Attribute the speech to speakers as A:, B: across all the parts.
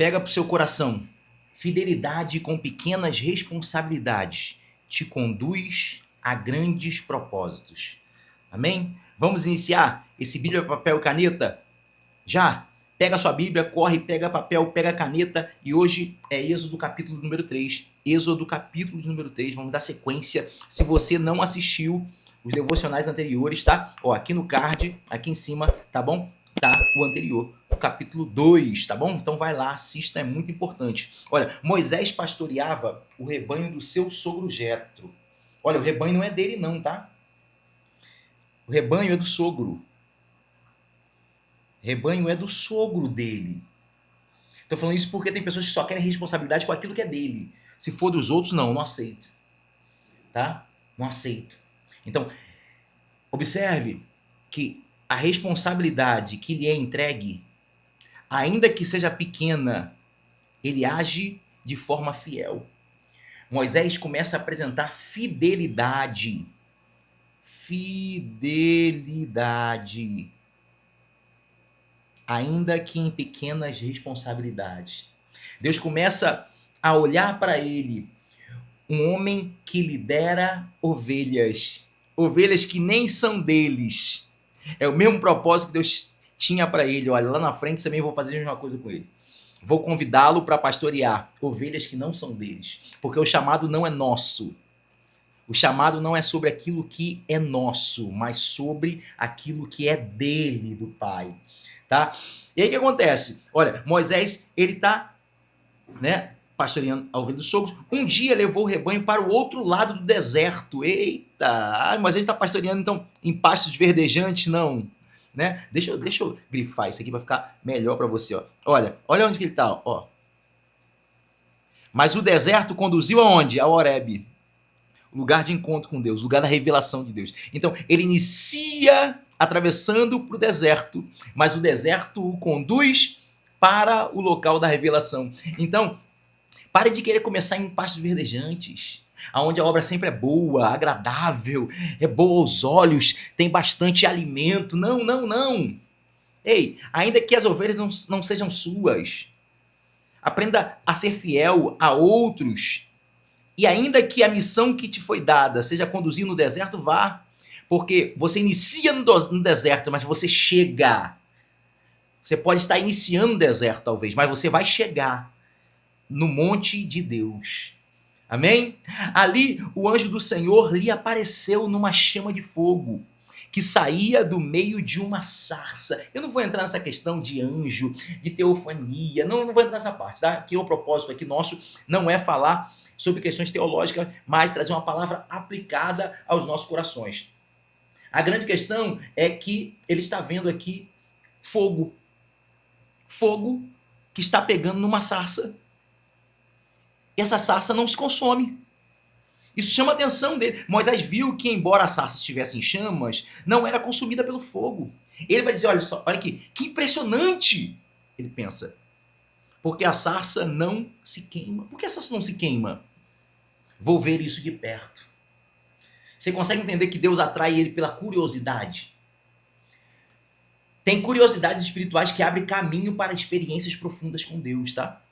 A: Pega para o seu coração. Fidelidade com pequenas responsabilidades te conduz a grandes propósitos. Amém? Vamos iniciar esse Bíblia, papel e caneta? Já? Pega a sua Bíblia, corre, pega papel, pega caneta e hoje é Êxodo capítulo número 3. Êxodo capítulo número 3, vamos dar sequência. Se você não assistiu os devocionais anteriores, tá? Ó, aqui no card, aqui em cima, tá bom? Tá o anterior, o capítulo 2, tá bom? Então vai lá, assista, é muito importante. Olha, Moisés pastoreava o rebanho do seu sogro Jetro. Olha, o rebanho não é dele não, tá? O rebanho é do sogro. Rebanho é do sogro dele. Estou falando isso porque tem pessoas que só querem responsabilidade com aquilo que é dele. Se for dos outros, não aceito. Tá? Não aceito. Então, observe que a responsabilidade que lhe é entregue, ainda que seja pequena, ele age de forma fiel. Moisés começa a apresentar fidelidade. Fidelidade. Ainda que em pequenas responsabilidades. Deus começa a olhar para ele, um homem que lidera ovelhas, ovelhas que nem são deles. É o mesmo propósito que Deus tinha para ele. Olha, lá na frente também vou fazer a mesma coisa com ele. Vou convidá-lo para pastorear ovelhas que não são deles, porque o chamado não é nosso. O chamado não é sobre aquilo que é nosso, mas sobre aquilo que é dele, do Pai. Tá? E aí o que acontece? Olha, Moisés, ele tá, né, pastoreando a ovelha dos sogros. Um dia levou o rebanho para o outro lado do deserto. Eita! Moisés está pastoreando, então, em pastos verdejantes? Não. Né? Deixa eu grifar isso aqui para ficar melhor para você. Ó. Olha onde que ele está. Ó. Mas o deserto conduziu aonde? A Horebe. O lugar de encontro com Deus, o lugar da revelação de Deus. Então, ele inicia atravessando para o deserto, mas o deserto o conduz para o local da revelação. Então, pare de querer começar em pastos verdejantes, onde a obra sempre é boa, agradável, é boa aos olhos, tem bastante alimento. Não, não, não. Ei, ainda que as ovelhas não sejam suas, aprenda a ser fiel a outros. E ainda que a missão que te foi dada seja conduzir no deserto, vá. Porque você inicia no deserto, mas você chega. Você pode estar iniciando no deserto, talvez, mas você vai chegar no monte de Deus. Amém? Ali o anjo do Senhor lhe apareceu numa chama de fogo que saía do meio de uma sarça. Eu não vou entrar nessa questão de anjo, de teofania, não vou entrar nessa parte, tá? Que o propósito aqui nosso não é falar sobre questões teológicas, mas trazer uma palavra aplicada aos nossos corações. A grande questão é que ele está vendo aqui fogo. Fogo que está pegando numa sarça. E essa sarça não se consome. Isso chama a atenção dele. Moisés viu que, embora a sarça estivesse em chamas, não era consumida pelo fogo. Ele vai dizer, olha só, olha aqui, que impressionante! Ele pensa. Porque a sarça não se queima. Por que a sarça não se queima? Vou ver isso de perto. Você consegue entender que Deus atrai ele pela curiosidade? Tem curiosidades espirituais que abrem caminho para experiências profundas com Deus, tá?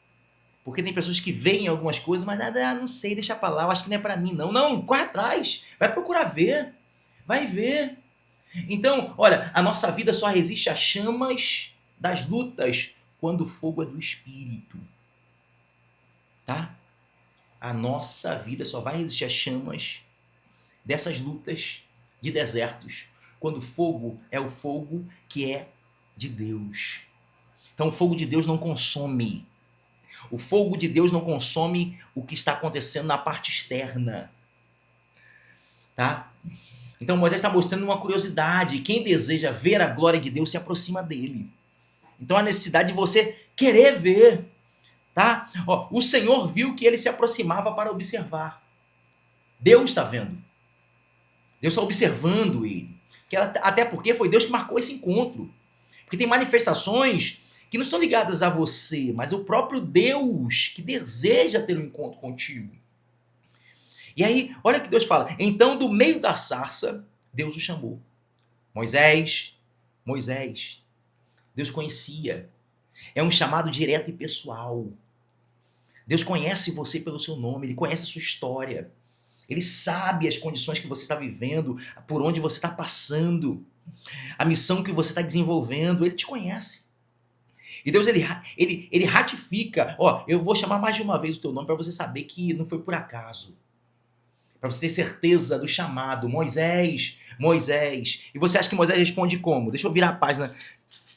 A: Porque tem pessoas que veem algumas coisas, mas não sei, deixa pra lá, eu acho que não é pra mim, não. Não, corre atrás, vai procurar ver, vai ver. Então, olha, a nossa vida só resiste às chamas das lutas quando o fogo é do Espírito, tá? A nossa vida só vai resistir às chamas dessas lutas de desertos quando o fogo é o fogo que é de Deus. Então, o fogo de Deus não consome. O fogo de Deus não consome o que está acontecendo na parte externa. Tá? Então Moisés está mostrando uma curiosidade. Quem deseja ver a glória de Deus se aproxima dele. Então há necessidade de você querer ver. Tá? Ó, o Senhor viu que ele se aproximava para observar. Deus está vendo. Deus está observando ele. Até porque foi Deus que marcou esse encontro. Porque tem manifestações que não estão ligadas a você, mas o próprio Deus que deseja ter um encontro contigo. E aí, olha o que Deus fala. Então, do meio da sarça, Deus o chamou. Moisés, Moisés. Deus conhecia. É um chamado direto e pessoal. Deus conhece você pelo seu nome, Ele conhece a sua história. Ele sabe as condições que você está vivendo, por onde você está passando, a missão que você está desenvolvendo. Ele te conhece. E Deus, ele ratifica. Ó, eu vou chamar mais de uma vez o teu nome para você saber que não foi por acaso. Para você ter certeza do chamado. Moisés, Moisés. E você acha que Moisés responde como? Deixa eu virar a página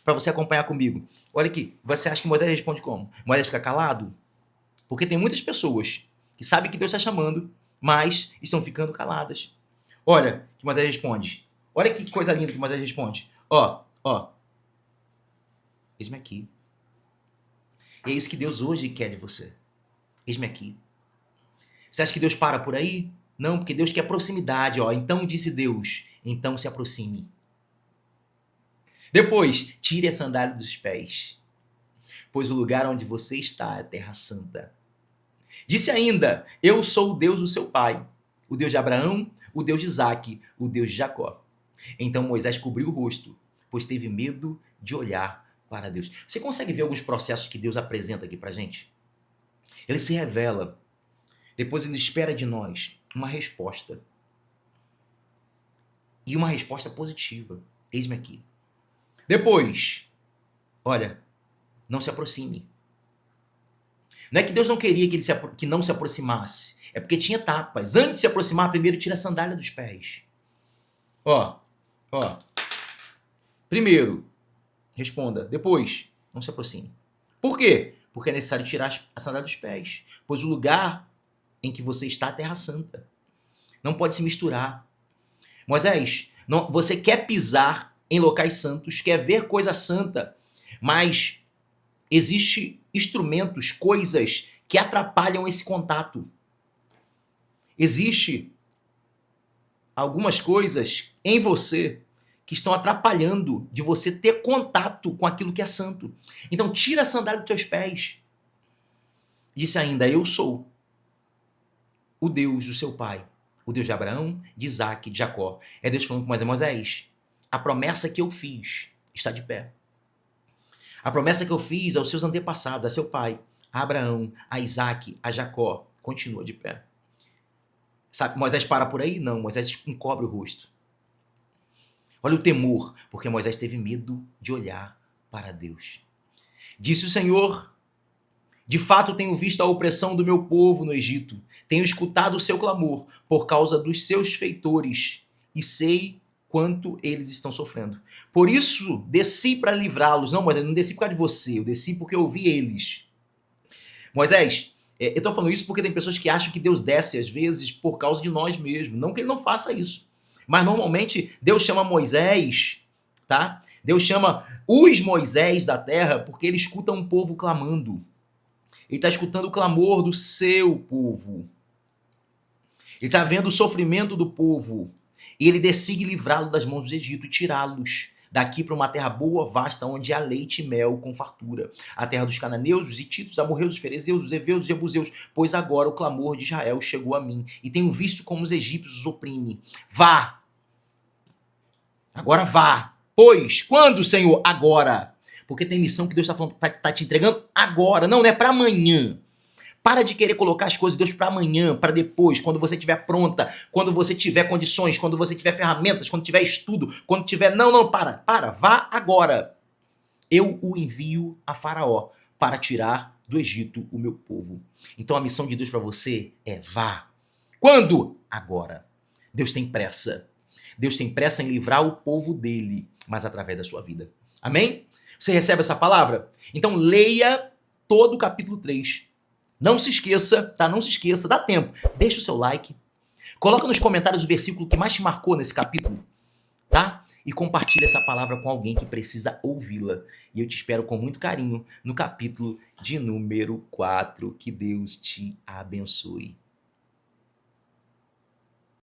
A: para você acompanhar comigo. Olha aqui. Você acha que Moisés responde como? Moisés fica calado? Porque tem muitas pessoas que sabem que Deus está chamando, mas estão ficando caladas. Olha que Moisés responde. Olha que coisa linda que Moisés responde. Ó. Eis-me aqui. E é isso que Deus hoje quer de você. Eis-me aqui. Você acha que Deus para por aí? Não, porque Deus quer proximidade. Ó. Então disse Deus, então se aproxime. Depois, tire a sandália dos pés, pois o lugar onde você está é terra santa. Disse ainda, eu sou o Deus do seu pai, o Deus de Abraão, o Deus de Isaque, o Deus de Jacó. Então Moisés cobriu o rosto, pois teve medo de olhar para Deus. Você consegue ver alguns processos que Deus apresenta aqui pra gente? Ele se revela. Depois ele espera de nós uma resposta. E uma resposta positiva. Eis-me aqui. Depois, olha, não se aproxime. Não é que Deus não queria que não se aproximasse. É porque tinha etapas. Antes de se aproximar, primeiro tira a sandália dos pés. Ó. Primeiro, responda. Depois, não se aproxime. Por quê? Porque é necessário tirar a sandália dos pés. Pois o lugar em que você está é terra santa. Não pode se misturar. Moisés, você quer pisar em locais santos, quer ver coisa santa, mas existem instrumentos, coisas que atrapalham esse contato. Existem algumas coisas em você que estão atrapalhando de você ter contato com aquilo que é santo. Então tira a sandália dos teus pés. Disse ainda, eu sou o Deus do seu pai, o Deus de Abraão, de Isaque, de Jacó. É Deus falando com Moisés, a promessa que eu fiz está de pé. A promessa que eu fiz aos seus antepassados, a seu pai, a Abraão, a Isaque, a Jacó, continua de pé. Sabe, Moisés para por aí? Não, Moisés encobre o rosto. Olha o temor, porque Moisés teve medo de olhar para Deus. Disse o Senhor, de fato tenho visto a opressão do meu povo no Egito, tenho escutado o seu clamor por causa dos seus feitores e sei quanto eles estão sofrendo. Por isso desci para livrá-los. Não, Moisés, não desci por causa de você, eu desci porque eu ouvi eles. Moisés, eu estou falando isso porque tem pessoas que acham que Deus desce às vezes por causa de nós mesmos. Não que ele não faça isso. Mas normalmente Deus chama Moisés, tá? Deus chama os Moisés da terra porque ele escuta um povo clamando. Ele está escutando o clamor do seu povo. Ele está vendo o sofrimento do povo. E ele decide livrá-lo das mãos do Egito e tirá-los daqui para uma terra boa, vasta, onde há leite e mel com fartura. A terra dos cananeus, dos hititos, dos amorreus, dos ferezeus, dos heveus, dos jebuseus. Pois agora o clamor de Israel chegou a mim. E tenho visto como os egípcios os oprimem. Vá! Agora vá! Pois, quando, Senhor? Agora! Porque tem missão que Deus está falando, tá te entregando agora. Não é para amanhã. Para de querer colocar as coisas de Deus para amanhã, para depois, quando você estiver pronta, quando você tiver condições, quando você tiver ferramentas, quando tiver estudo, quando tiver... Não, para, vá agora. Eu o envio a Faraó para tirar do Egito o meu povo. Então a missão de Deus para você é vá. Quando? Agora. Deus tem pressa. Deus tem pressa em livrar o povo dele, mas através da sua vida. Amém? Você recebe essa palavra? Então leia todo o capítulo 3. Não se esqueça, tá? Não se esqueça, dá tempo. Deixa o seu like. Coloca nos comentários o versículo que mais te marcou nesse capítulo, tá? E compartilha essa palavra com alguém que precisa ouvi-la. E eu te espero com muito carinho no capítulo de número 4. Que Deus te abençoe.